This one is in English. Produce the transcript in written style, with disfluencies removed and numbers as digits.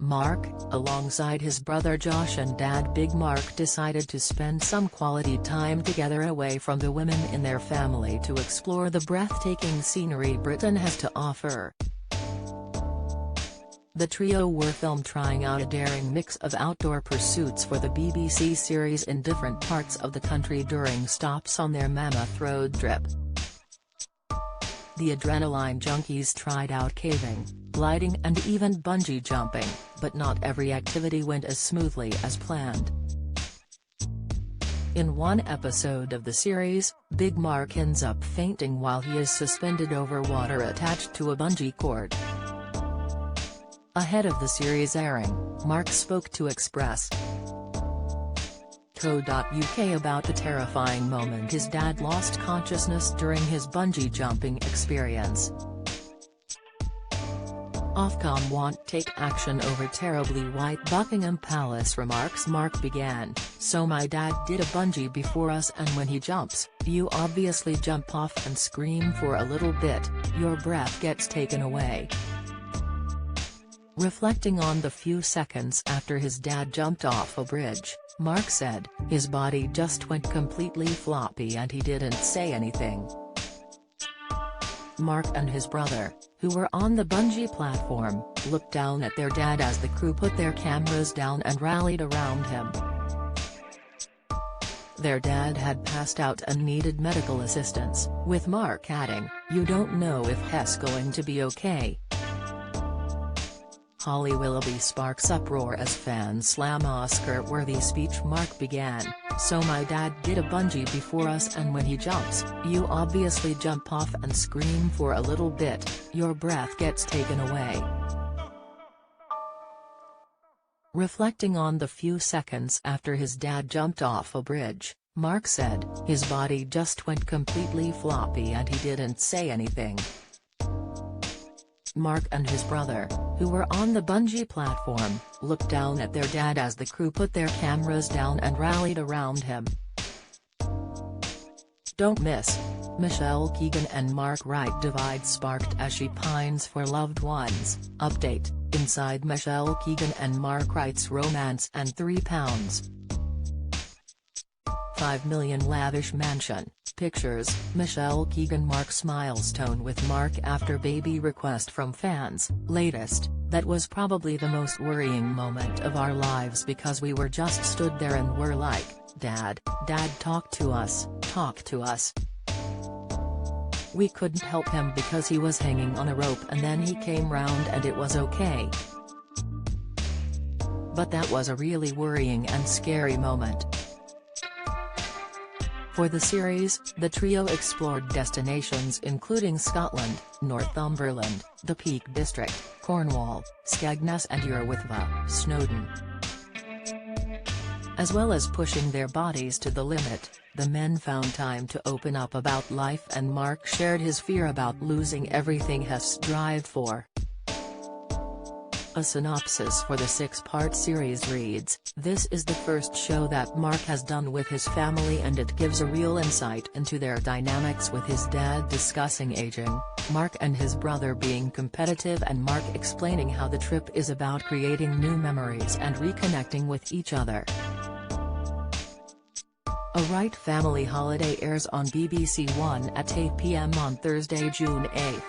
Mark, alongside his brother Josh and dad Big Mark, decided to spend some quality time together away from the women in their family to explore the breathtaking scenery Britain has to offer. The trio were filmed trying out a daring mix of outdoor pursuits for the BBC series in different parts of the country during stops on their Mammoth Road trip. The adrenaline junkies tried out caving, gliding and even bungee jumping, but not every activity went as smoothly as planned. In one episode of the series, Big Mark ends up fainting while he is suspended over water attached to a bungee cord. Ahead of the series airing, Mark spoke to Express.co.uk about the terrifying moment his dad lost consciousness during his bungee jumping experience. Ofcom won't take action over terribly white Buckingham Palace remarks. Mark began, "So my dad did a bungee before us, and when he jumps, you obviously jump off and scream for a little bit, your breath gets taken away." Reflecting on the few seconds after his dad jumped off a bridge, Mark said, "His body just went completely floppy and he didn't say anything." Mark and his brother, who were on the bungee platform, looked down at their dad as the crew put their cameras down and rallied around him. Their dad had passed out and needed medical assistance, with Mark adding, "You don't know if he's going to be okay." Holly Willoughby sparks uproar as fans slam Oscar-worthy speech. Mark began, "So my dad did a bungee before us, and when he jumps, you obviously jump off and scream for a little bit, your breath gets taken away." Reflecting on the few seconds after his dad jumped off a bridge, Mark said, "His body just went completely floppy and he didn't say anything." Mark and his brother, who were on the bungee platform, looked down at their dad as the crew put their cameras down and rallied around him. Don't miss. Michelle Keegan and Mark Wright divide sparked as she pines for loved ones. Update, inside Michelle Keegan and Mark Wright's romance and £3.5 million lavish mansion. Pictures, Michelle Keegan. Mark's milestone with Mark after baby request from fans. Latest, "That was probably the most worrying moment of our lives because we were just stood there and were like, Dad, talk to us, talk to us." "We couldn't help him because he was hanging on a rope and then he came round and it was okay. But that was a really worrying and scary moment." For the series, the trio explored destinations including Scotland, Northumberland, the Peak District, Cornwall, Skegness and Urwithva, Snowdon. As well as pushing their bodies to the limit, the men found time to open up about life, and Mark shared his fear about losing everything he strived for. A synopsis for the 6-part series reads, "This is the first show that Mark has done with his family and it gives a real insight into their dynamics, with his dad discussing aging, Mark and his brother being competitive, and Mark explaining how the trip is about creating new memories and reconnecting with each other." A Wright family holiday airs on BBC One at 8 p.m. on Thursday, June 8.